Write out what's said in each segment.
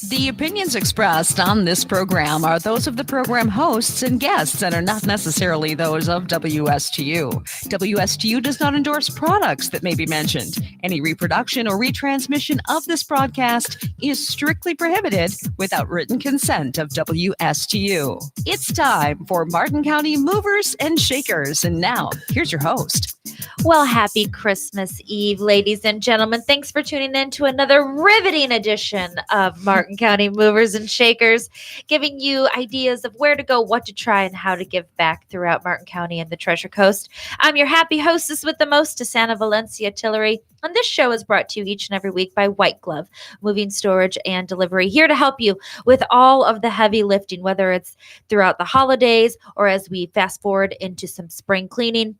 The opinions expressed on this program are those of the program hosts and guests and are not necessarily those of WSTU. WSTU does not endorse products that may be mentioned. Any reproduction or retransmission of this broadcast is strictly prohibited without written consent of WSTU. It's time for Martin County Movers and Shakers. And now, here's your host. Well, happy Christmas Eve, ladies and gentlemen. Thanks for tuning in to another riveting edition of Martin County Movers and Shakers, giving you ideas of where to go, what to try, and how to give back throughout Martin County and the Treasure Coast. I'm your happy hostess with the most, Santa Valencia Tillery, and this show is brought to you each and every week by White Glove, Moving, Storage, and Delivery, here to help you with all of the heavy lifting, whether it's throughout the holidays or as we fast forward into some spring cleaning.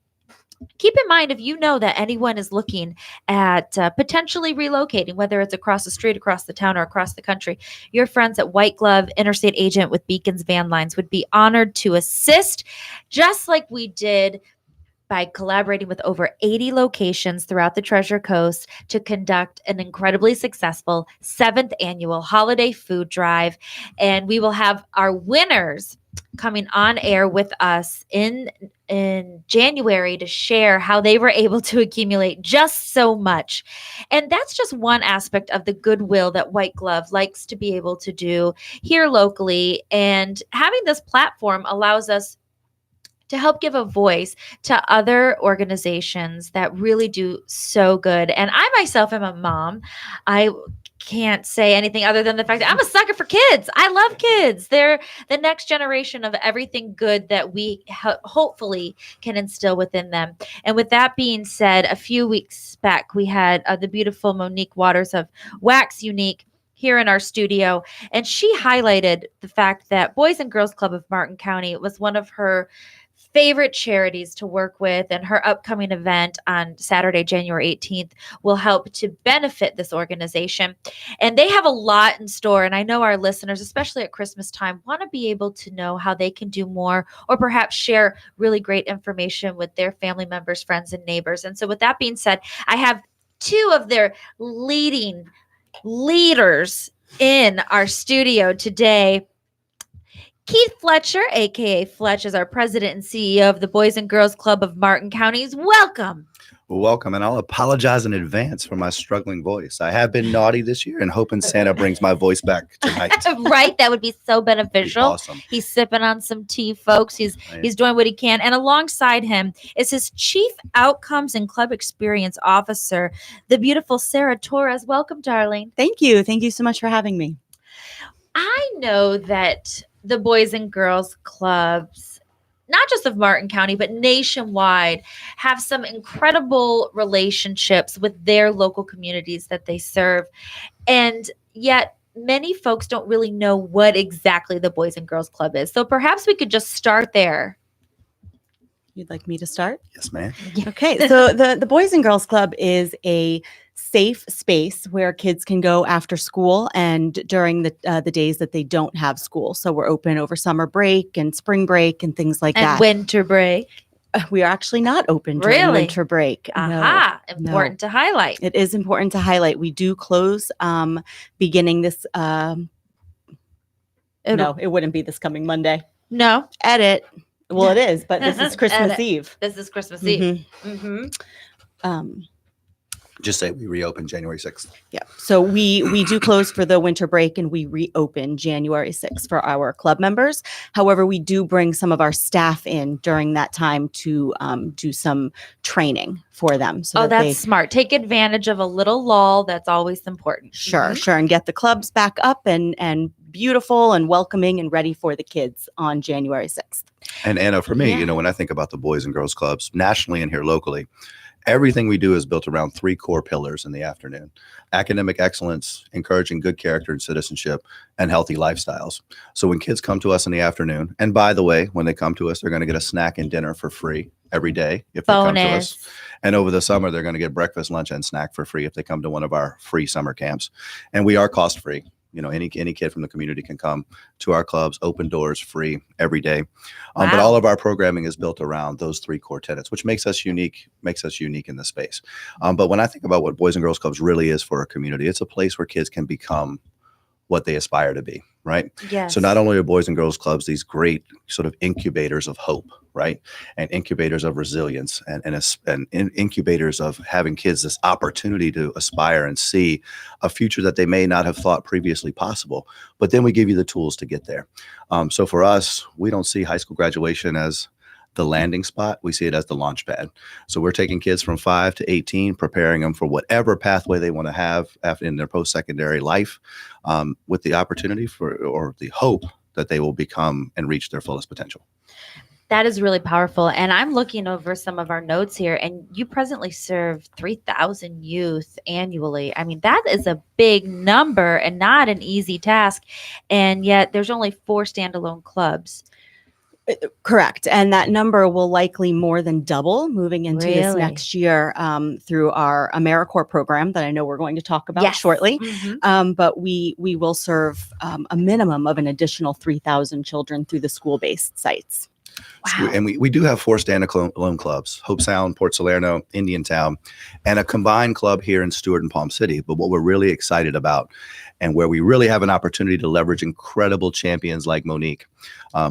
Keep in mind, if you know that anyone is looking at potentially relocating, whether it's across the street, across the town, or across the country, your friends at White Glove, Interstate Agent with Beacons Van Lines, would be honored to assist, just like we did by collaborating with over 80 locations throughout the Treasure Coast to conduct an incredibly successful 7th annual holiday food drive. And we will have our winners coming on air with us in January to share how they were able to accumulate just so much. And that's just one aspect of the goodwill that White Glove likes to be able to do here locally. And having this platform allows us to help give a voice to other organizations that really do so good. And I myself am a mom. I can't say anything other than the fact that I'm a sucker for kids. I love kids. They're the next generation of everything good that we hopefully can instill within them. And with that being said, a few weeks back, we had the beautiful Monique Waters of Wax Unique here in our studio. And she highlighted the fact that Boys and Girls Club of Martin County was one of her favorite charities to work with, and her upcoming event on Saturday, January 18th, will help to benefit this organization. And they have a lot in store, and I know our listeners, especially at Christmas time, want to be able to know how they can do more, or perhaps share really great information with their family members, friends, and neighbors. And so with that being said, I have two of their leaders in our studio today. Keith Fletcher, a.k.a. Fletch, is our president and CEO of the Boys and Girls Club of Martin Counties. Welcome. Welcome, and I'll apologize in advance for my struggling voice. I have been naughty this year and hoping Santa brings my voice back tonight. Right? That would be so beneficial. Awesome. He's sipping on some tea, folks. He's doing what he can. And alongside him is his Chief Outcomes and Club Experience Officer, the beautiful Sarah Torres. Welcome, darling. Thank you. Thank you so much for having me. I know that the Boys and Girls Clubs, not just of Martin County, but nationwide, have some incredible relationships with their local communities that they serve. And yet many folks don't really know what exactly the Boys and Girls Club is. So perhaps we could just start there. You'd like me to start? Yes, ma'am. Okay. So the Boys and Girls Club is a safe space where kids can go after school and during the days that they don't have school. So we're open over summer break and spring break and things like that. And winter break. We are actually not open during winter break. Aha. Important to highlight. It is important to highlight. We do close beginning this. No, it wouldn't be this coming Monday. No. Edit. Well, it is, but this is Christmas Eve. This is Christmas Eve. Just say we reopen January 6th. Yeah. So we do close for the winter break and we reopen January 6th for our club members. However, we do bring some of our staff in during that time to do some training for them. So that's smart. Take advantage of a little lull. That's always important. Sure. And get the clubs back up and beautiful and welcoming and ready for the kids on January 6th. And Anna, for me, when I think about the Boys and Girls Clubs nationally and here locally, everything we do is built around 3 core pillars in the afternoon: academic excellence, encouraging good character and citizenship, and healthy lifestyles. So when kids come to us in the afternoon, and by the way, when they come to us, they're going to get a snack and dinner for free every day if they come to us. And over the summer, they're going to get breakfast, lunch, and snack for free if they come to one of our free summer camps. And we are cost free. Any kid from the community can come to our clubs, open doors, free every day. Wow. But all of our programming is built around those 3 core tenets, which makes us unique in the space. But when I think about what Boys and Girls Clubs really is for a community, it's a place where kids can become what they aspire to be, right? Yes. So not only are Boys and Girls Clubs these great sort of incubators of hope, right? And incubators of resilience and incubators of having kids this opportunity to aspire and see a future that they may not have thought previously possible. But then we give you the tools to get there. So for us, we don't see high school graduation as the landing spot. We see it as the launch pad. So we're taking kids from 5 to 18, preparing them for whatever pathway they want to have after in their post-secondary life, with the opportunity for, or the hope that they will become and reach their fullest potential. That is really powerful. And I'm looking over some of our notes here, and you presently serve 3,000 youth annually. I mean, that is a big number and not an easy task. And yet there's only 4 standalone clubs. Correct. And that number will likely more than double moving into this Really? next year through our AmeriCorps program that I know we're going to talk about Yes. shortly. Mhm. But we will serve a minimum of an additional 3,000 children through the school-based sites. Wow. And we do have 4 standalone clubs: Hope Sound, Port Salerno, Indiantown, and a combined club here in Stewart and Palm City. But what we're really excited about, and where we really have an opportunity to leverage incredible champions like Monique,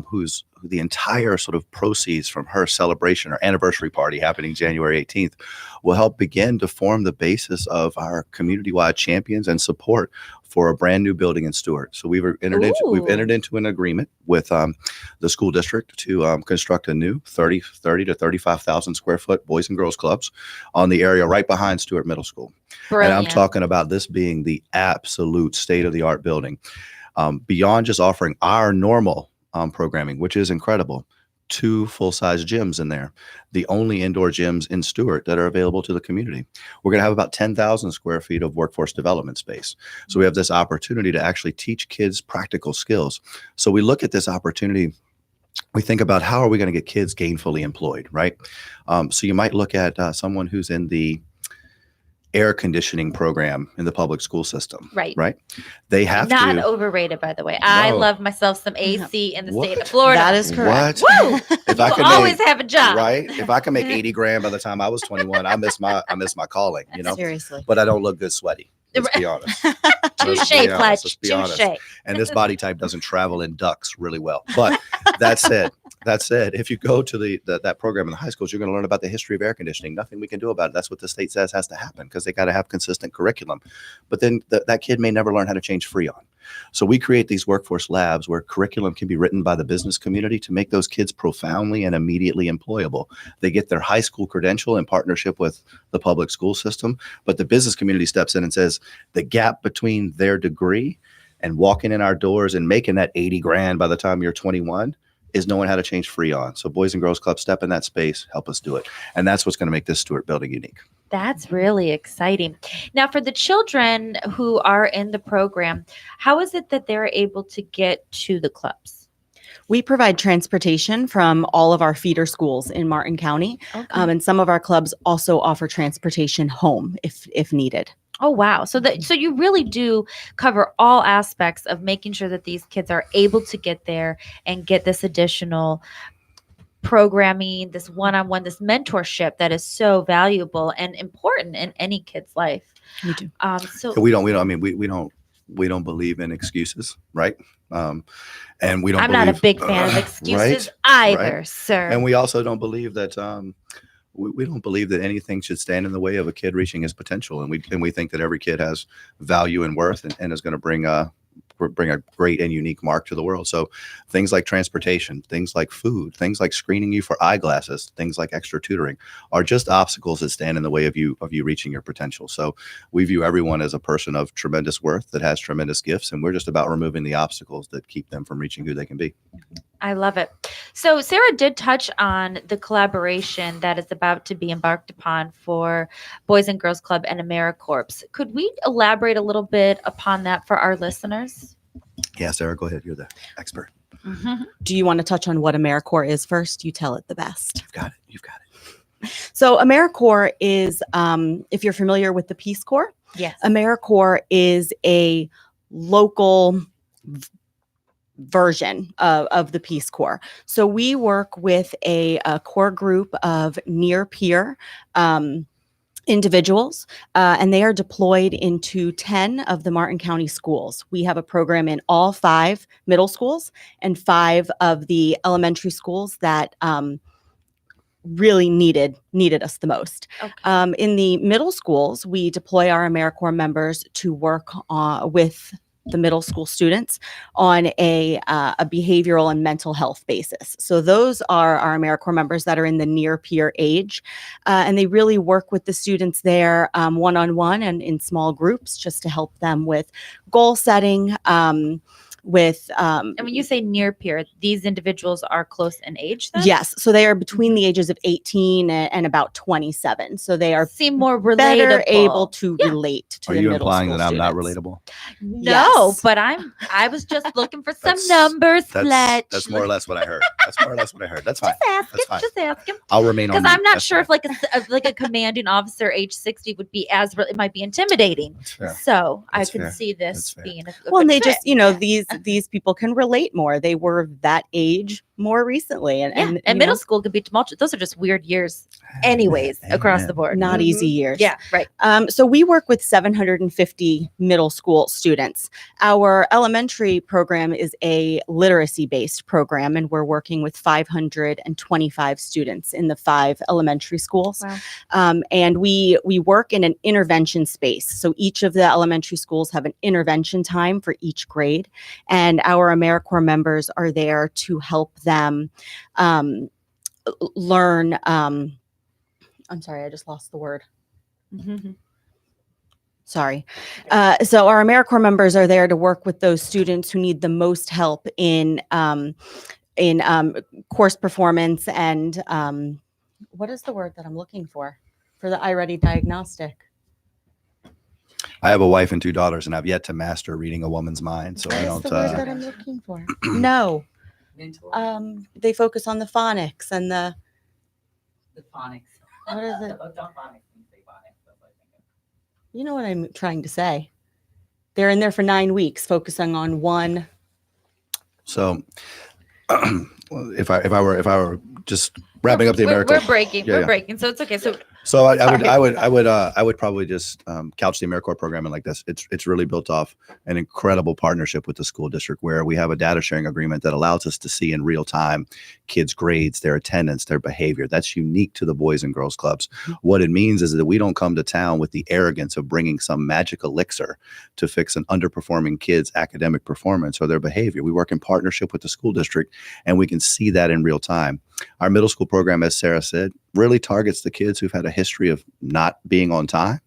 who's the entire sort of proceeds from her celebration or anniversary party happening January 18th will help begin to form the basis of our community-wide champions and support for a brand new building in Stewart. So we've entered into an agreement with the school district to construct a new 30 to 35,000 square foot Boys and Girls Clubs on the area right behind Stewart Middle School. Brilliant. And I'm talking about this being the absolute state-of-the-art building. Beyond just offering our normal programming, which is incredible, 2 full-size gyms in there, the only indoor gyms in Stewart that are available to the community. We're going to have about 10,000 square feet of workforce development space. So we have this opportunity to actually teach kids practical skills. So we look at this opportunity, we think about how are we going to get kids gainfully employed, right? So you might look at someone who's in the air conditioning program in the public school system. Right. Right. They have Not to. overrated, by the way. I No. love myself some AC in the state What? of Florida. That is correct. What? Woo! If I You'll could always make, have a job. right. If I can make 80 grand by the time I was 21, I miss my calling, you know, Seriously. but I don't look good sweaty. Let's be honest. Let's Touche, be honest. Fletch. Let's be honest. Touche. And this body type doesn't travel in ducks really well. But that said, if you go to that program in the high schools, you're going to learn about the history of air conditioning. Nothing we can do about it. That's what the state says has to happen because they got to have consistent curriculum. But then that kid may never learn how to change Freon. So we create these workforce labs where curriculum can be written by the business community to make those kids profoundly and immediately employable. They get their high school credential in partnership with the public school system, but the business community steps in and says the gap between their degree and walking in our doors and making that 80 grand by the time you're 21 is knowing how to change Freon. So Boys and Girls Club, step in that space, help us do it. And that's what's going to make this Stewart building unique. That's really exciting. Now, for the children who are in the program, how is it that they're able to get to the clubs? We provide transportation from all of our feeder schools in Martin County. Okay. And some of our clubs also offer transportation home if needed. Oh, wow. So you really do cover all aspects of making sure that these kids are able to get there and get this additional programming, this one-on-one, this mentorship that is so valuable and important in any kid's life. We do. So We don't believe in excuses, right? And we don't. I'm not a big fan of excuses either, right. sir. And we also don't believe that we don't believe that anything should stand in the way of a kid reaching his potential. And we think that every kid has value and worth and is going to bring a great and unique mark to the world. So things like transportation, things like food, things like screening you for eyeglasses, things like extra tutoring are just obstacles that stand in the way of you reaching your potential. So we view everyone as a person of tremendous worth that has tremendous gifts. And we're just about removing the obstacles that keep them from reaching who they can be. I love it. So Sarah did touch on the collaboration that is about to be embarked upon for Boys and Girls Club and AmeriCorps. Could we elaborate a little bit upon that for our listeners? Yeah, Sarah, go ahead. You're the expert. Do you want to touch on what AmeriCorps is first? You tell it the best. You've got it. So AmeriCorps is, if you're familiar with the Peace Corps, Yes. AmeriCorps is a local version of the Peace Corps. So we work with a core group of near peer individuals, and they are deployed into 10 of the Martin County schools. We have a program in all 5 middle schools and 5 of the elementary schools that really needed us the most. Okay. In the middle schools, we deploy our AmeriCorps members to work with the middle school students on a behavioral and mental health basis. So those are our AmeriCorps members that are in the near peer age, and they really work with the students there one-on-one and in small groups just to help them with goal setting, And when you say near peer, these individuals are close in age then? yes, so they are between the ages of 18 and about 27. So they are Seem more relatable. better able to Yeah. relate to Are the you middle implying school that I'm not students. relatable? No, Yes. but I was just looking for some That's- numbers, That's Fletch. more or less what I heard. That's more or less what I heard. That's fine. Just asking, That's fine. just asking. I'll remain on. Because I'm mute. not That's sure fine. if like a commanding officer age 60 would be it might be intimidating. That's fair. So That's I could fair. see this That's fair. being a Well, and good they just, fit. Yeah. these people can relate more. They were that age more recently, and Yeah, and middle school could be tumultuous. Those are just weird years, anyways, across Amen. the board. not Mhm. easy years. Yeah, right. So we work with 750 middle school students. Our elementary program is a literacy-based program, and we're working with 525 students in the 5 elementary schools. Wow. And we work in an intervention space. So each of the elementary schools have an intervention time for each grade, and our AmeriCorps members are there to help them learn. I'm sorry, I just lost the word. Mhm. Sorry. So our AmeriCorps members are there to work with those students who need the most help in course performance and what is the word that I'm looking for the iReady diagnostic? I have a wife and 2 daughters, and I've yet to master reading a woman's mind. So I What is don't. the word that I'm looking for? No. They focus on the phonics and the phonics. what is it? Don't phonics. You say phonics. That's what I think of. You know what I'm trying to say. They're in there for 9 weeks, focusing on one. So, if I were just wrapping up the We're AmeriCorps. breaking. Yeah, We're yeah. breaking. So it's okay. So So I Sorry. would probably just couch the AmeriCorps program in like this. It's really built off an incredible partnership with the school district where we have a data sharing agreement that allows us to see in real time kids' grades, their attendance, their behavior. That's unique to the Boys and Girls Clubs. What it means is that we don't come to town with the arrogance of bringing some magic elixir to fix an underperforming kid's academic performance or their behavior. We work in partnership with the school district, and we can see that in real time. Our middle school program, as Sarah said, really targets the kids who've had a history of not being on time,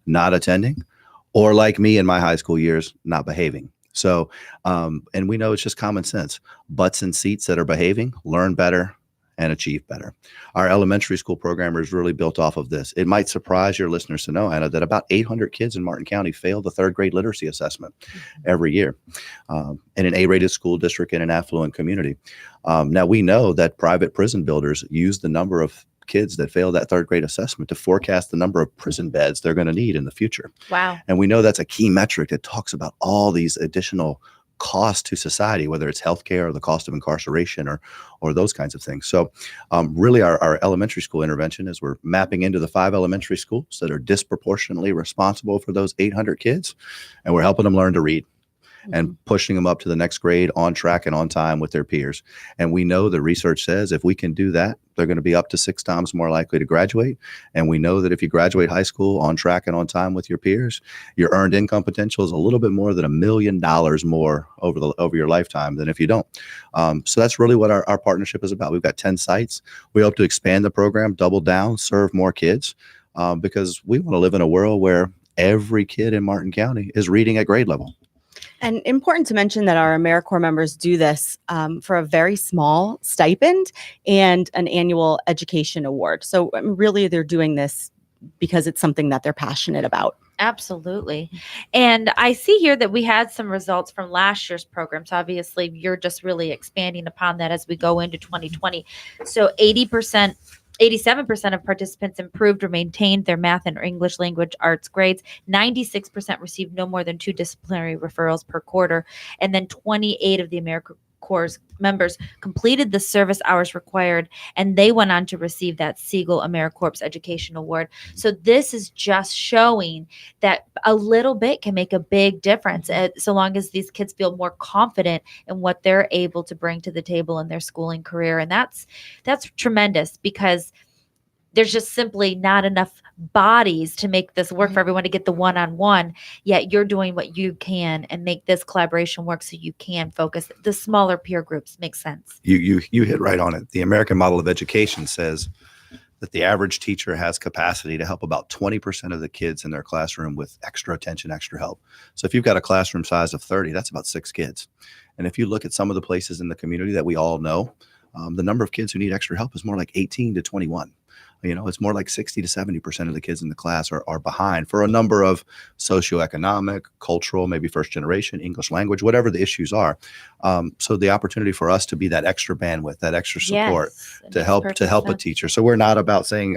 not attending, or like me in my high school years, not behaving. So, and we know it's just common sense. Butts in seats that are behaving, learn better, and achieve better. Our elementary school program is really built off of this. It might surprise your listeners to know, Anna, that about 800 kids in Martin County fail the 3rd grade literacy assessment every year in an A-rated school district in an affluent community. Now, we know that private prison builders use the number of kids that fail that 3rd grade assessment to forecast the number of prison beds they're going to need in the future. wow. And we know that's a key metric that talks about all these additional costs to society, whether it's healthcare or the cost of incarceration or those kinds of things. So really our elementary school intervention is we're mapping into the 5 elementary schools that are disproportionately responsible for those 800 kids, and we're helping them learn to read and pushing them up to the next grade on track and on time with their peers. And we know the research says if we can do that, they're going to be up to 6 times more likely to graduate. And we know that if you graduate high school on track and on time with your peers, your earned income potential is a little bit more than $1 million more over your lifetime than if you don't. So that's really what our partnership is about. We've got 10 sites. We hope to expand the program, double down, serve more kids, because we want to live in a world where every kid in Martin County is reading at grade level. And important to mention that our AmeriCorps members do this for a very small stipend and an annual education award. So really, they're doing this because it's something that they're passionate about. Absolutely. And I see here that we had some results from last year's programs. Obviously, you're just really expanding upon that as we go into 2020. So 87% of participants improved or maintained their math and English language arts grades. 96% received no more than 2 disciplinary referrals per quarter. And then 28 of the Corps members completed the service hours required, and they went on to receive that Siegel AmeriCorps Education Award. So this is just showing that a little bit can make a big difference, so long as these kids feel more confident in what they're able to bring to the table in their schooling career. And that's tremendous, because there's just simply not enough bodies to make this work for everyone to get the one-on-one, yet you're doing what you can and make this collaboration work so you can focus. The smaller peer groups make sense. You hit right on it. The American model of education says that the average teacher has capacity to help about 20% of the kids in their classroom with extra attention, extra help. So if you've got a classroom size of 30, that's about 6 kids. And if you look at some of the places in the community that we all know, the number of kids who need extra help is more like 18 to 21. It's more like 60 to 70% of the kids in the class are behind for a number of socioeconomic, cultural, maybe first generation, English language, whatever the issues are. So the opportunity for us to be that extra bandwidth, that extra support to help a teacher. So we're not about saying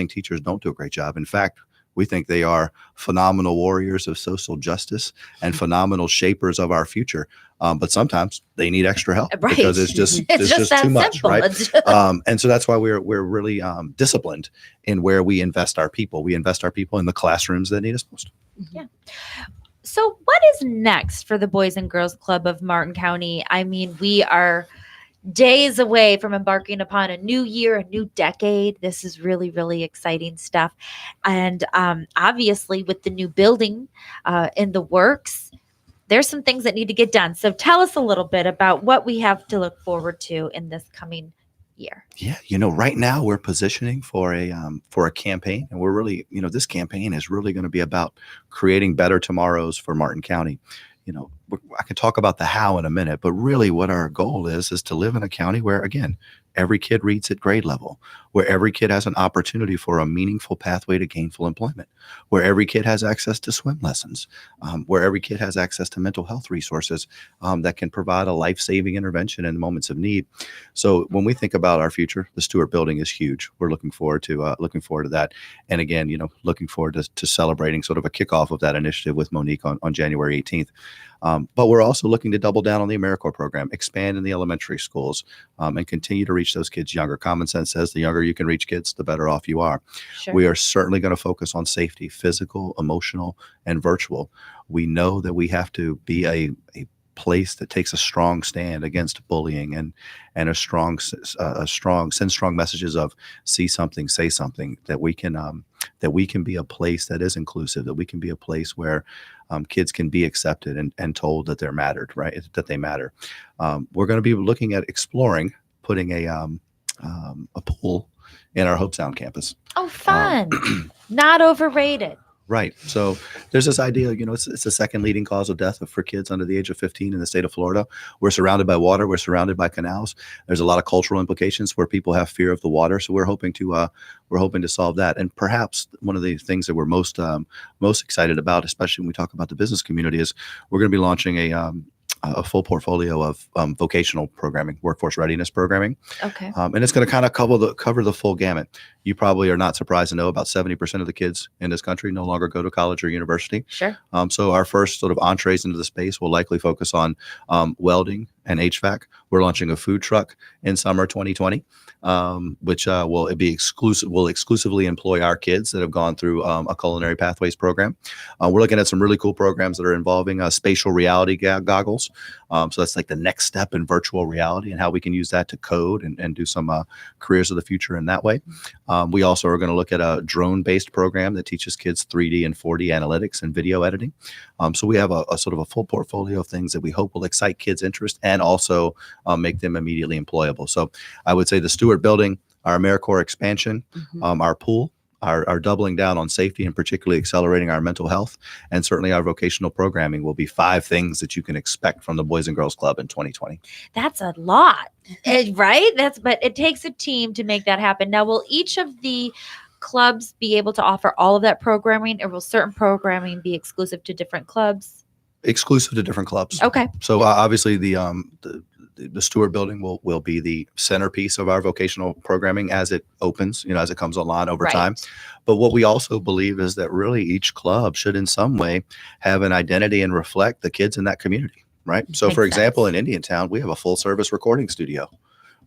teachers don't do a great job. In fact, we think they are phenomenal warriors of social justice and phenomenal shapers of our future. But sometimes they need extra help because it's just too much, right? And so that's why we're really disciplined in where we invest our people. We invest our people in the classrooms that need us most. Yeah. So what is next for the Boys and Girls Club of Martin County? I mean, we are days away from embarking upon a new year, a new decade. This is really, really exciting stuff. And obviously with the new building in the works, there's some things that need to get done. So tell us a little bit about what we have to look forward to in this coming year. Yeah, right now we're positioning for a campaign, and we're really, this campaign is really going to be about creating better tomorrows for Martin County. I can talk about the how in a minute, but really what our goal is to live in a county where, again, every kid reads at grade level, where every kid has an opportunity for a meaningful pathway to gainful employment, where every kid has access to swim lessons, where every kid has access to mental health resources that can provide a life-saving intervention in moments of need. So when we think about our future, the Stewart Building is huge. We're looking forward to that. And again, looking forward to celebrating sort of a kickoff of that initiative with Monique on January 18th. But we're also looking to double down on the AmeriCorps program, expand in the elementary schools, and continue to reach those kids younger. Common sense says the younger you can reach kids, the better off you are. Sure. We are certainly going to focus on safety, physical, emotional, and virtual. We know that we have to be a place that takes a strong stand against bullying and send strong messages of see something, say something, that we can be a place that is inclusive, that we can be a place where kids can be accepted and told that they're mattered, right? That they matter. We're going to be looking at exploring putting a pool in our Hope Sound campus. Oh, fun. Not overrated. Right. So there's this idea, it's the second leading cause of death for kids under the age of 15 in the state of Florida. We're surrounded by water. We're surrounded by canals. There's a lot of cultural implications where people have fear of the water. So we're hoping to solve that. And perhaps one of the things that we're most excited about, especially when we talk about the business community, is we're going to be launching a full portfolio of vocational programming, workforce readiness programming. Okay. And it's going to kind of cover the full gamut. You probably are not surprised to know about 70% of the kids in this country no longer go to college or university. Sure. So our first sort of entrees into the space will likely focus on welding and HVAC. We're launching a food truck in summer 2020, which will exclusively employ our kids that have gone through a culinary pathways program. We're looking at some really cool programs that are involving spatial reality goggles. So that's like the next step in virtual reality and how we can use that to code and do some careers of the future in that way. We also are going to look at a drone-based program that teaches kids 3D and 4D analytics and video editing. So we have a sort of a full portfolio of things that we hope will excite kids' interest and also make them immediately employable. So I would say the Stewart Building, our AmeriCorps expansion, our pool, our doubling down on safety and particularly accelerating our mental health, and certainly our vocational programming will be 5 things that you can expect from the Boys and Girls Club in 2020. That's a lot, right? But it takes a team to make that happen. Now, will each of the clubs be able to offer all of that programming, or will certain programming be exclusive to different clubs? Exclusive to different clubs. Okay. So obviously the Stewart Building will be the centerpiece of our vocational programming as it opens, as it comes online over time. But what we also believe is that really each club should in some way have an identity and reflect the kids in that community. right? So Makes for example, sense. in Indiantown, we have a full service recording studio,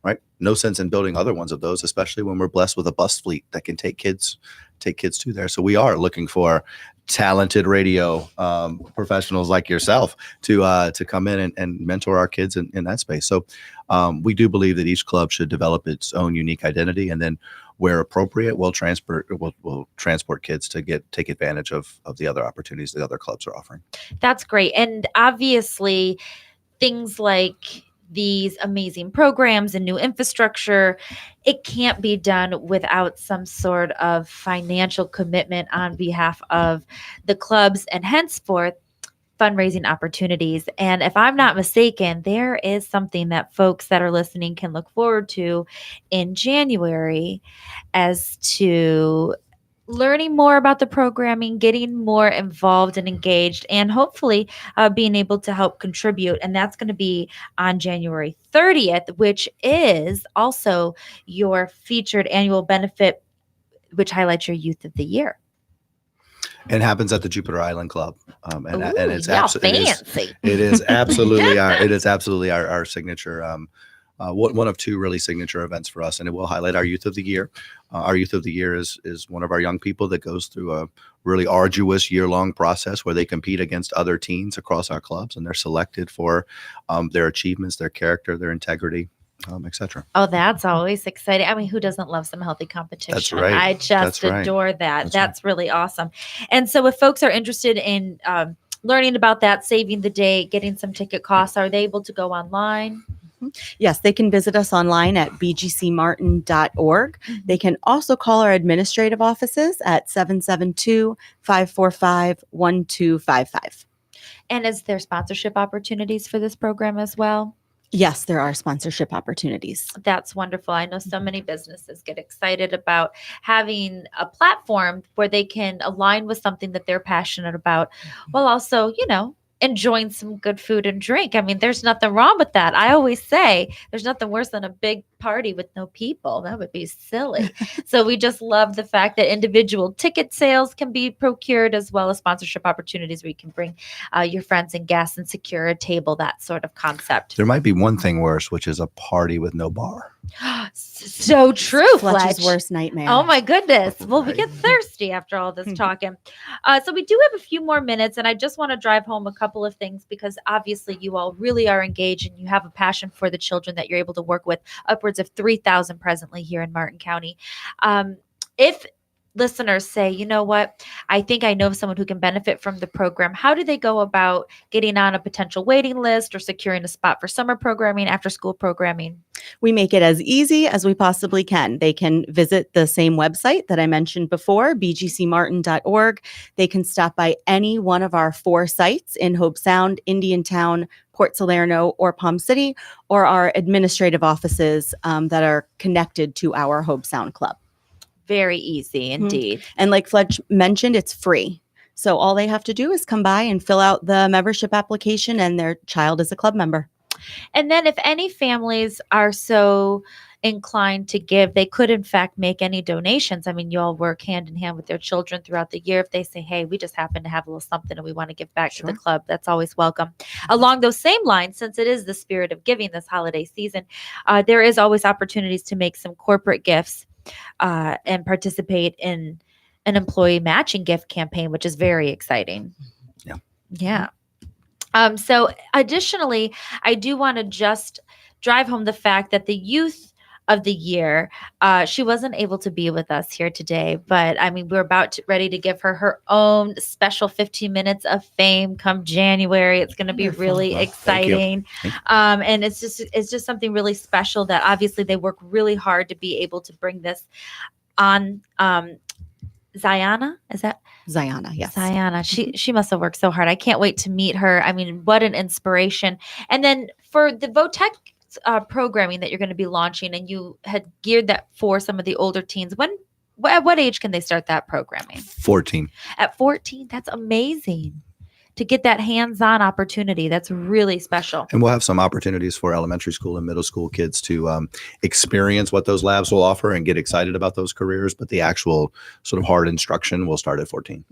right? No sense in building other ones of those, especially when we're blessed with a bus fleet that can take kids to there. So we are looking for talented radio professionals like yourself to come in and mentor our kids in that space. So we do believe that each club should develop its own unique identity, and then where appropriate, we'll transport kids to take advantage of the other opportunities the other clubs are offering. That's great. And obviously, things like these amazing programs and new infrastructure, it can't be done without some sort of financial commitment on behalf of the clubs and henceforth fundraising opportunities. And if I'm not mistaken, there is something that folks that are listening can look forward to in January as to learning more about the programming, getting more involved and engaged, and hopefully being able to help contribute. And that's going to be on January 30th, which is also your featured annual benefit, which highlights your Youth of the Year. And happens at the Jupiter Island Club, and Ooh, it's y'all absolutely fancy. it is absolutely our signature. One of two really signature events for us, and it will highlight our Youth of the Year. Our Youth of the Year is one of our young people that goes through a really arduous year-long process where they compete against other teens across our clubs, and they're selected for their achievements, their character, their integrity, etc. Oh, that's always exciting. I mean, who doesn't love some healthy competition? That's right. I just That's right. adore that. That's That's really awesome. And so if folks are interested in learning about that, saving the date, getting some ticket costs, are they able to go online? Yes, they can visit us online at bgcmartin.org. They can also call our administrative offices at 772-545-1255. And is there sponsorship opportunities for this program as well? Yes, there are sponsorship opportunities. That's wonderful. I know so many businesses get excited about having a platform where they can align with something that they're passionate about while also, enjoying some good food and drink. I mean, there's nothing wrong with that. I always say there's nothing worse than a big party with no people. That would be silly. So we just love the fact that individual ticket sales can be procured as well as sponsorship opportunities where you can bring your friends and guests and secure a table, that sort of concept. There might be one thing worse, which is a party with no bar. So true, Fletch's Fletch. worst nightmare. Oh my goodness. Well, we Right. get thirsty after all this talking. So we do have a few more minutes, and I just want to drive home a couple of things because obviously you all really are engaged and you have a passion for the children that you're able to work with, upwards of 3,000 presently here in Martin County. If listeners say, you know what, I think I know someone who can benefit from the program, how do they go about getting on a potential waiting list or securing a spot for summer programming, after school programming? We make it as easy as we possibly can. They can visit the same website that I mentioned before, bgcmartin.org. They can stop by any one of our 4 sites in Hobe Sound, Indiantown, Port Salerno, or Palm City, or our administrative offices that are connected to our Hobe Sound Club. Very easy indeed. And like Fletch mentioned, it's free. So all they have to do is come by and fill out the membership application, and their child is a club member. And then if any families are so inclined to give, they could in fact make any donations. I mean, you all work hand in hand with their children throughout the year. If they say, hey, we just happen to have a little something and we want to give back to the Sure. club, that's always welcome. Along those same lines, since it is the spirit of giving this holiday season, there is always opportunities to make some corporate gifts and participate in an employee matching gift campaign, which is very exciting. Yeah. Yeah. So additionally, I do want to just drive home the fact that the Youth of the Year, she wasn't able to be with us here today, but I mean, we're ready to give her own special 15 minutes of fame come January. It's going to be Wonderful. really Well, thank you. exciting. Thank you. And it's just something really special that obviously they work really hard to be able to bring this on. Ziana, is that Ziana, yes. Ziana? She must have worked so hard. I can't wait to meet her. I mean, what an inspiration! And then for the Votech programming that you're going to be launching, and you had geared that for some of the older teens. At what age can they start that programming? 14. At 14, that's amazing. To get that hands-on opportunity, that's really special. And we'll have some opportunities for elementary school and middle school kids to experience what those labs will offer and get excited about those careers. But the actual sort of hard instruction will start at 14.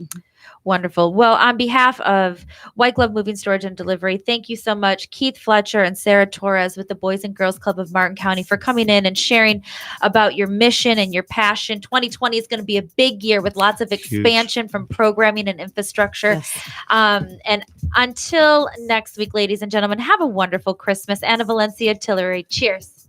Wonderful. Well, on behalf of White Glove Moving Storage and Delivery, thank you so much, Keith Fletcher and Sarah Torres with the Boys and Girls Club of Martin County, for coming in and sharing about your mission and your passion. 2020 is going to be a big year with lots of Huge. expansion from programming and infrastructure. Yes. And until next week, ladies and gentlemen, have a wonderful Christmas. Anna Valencia Tillery. Cheers.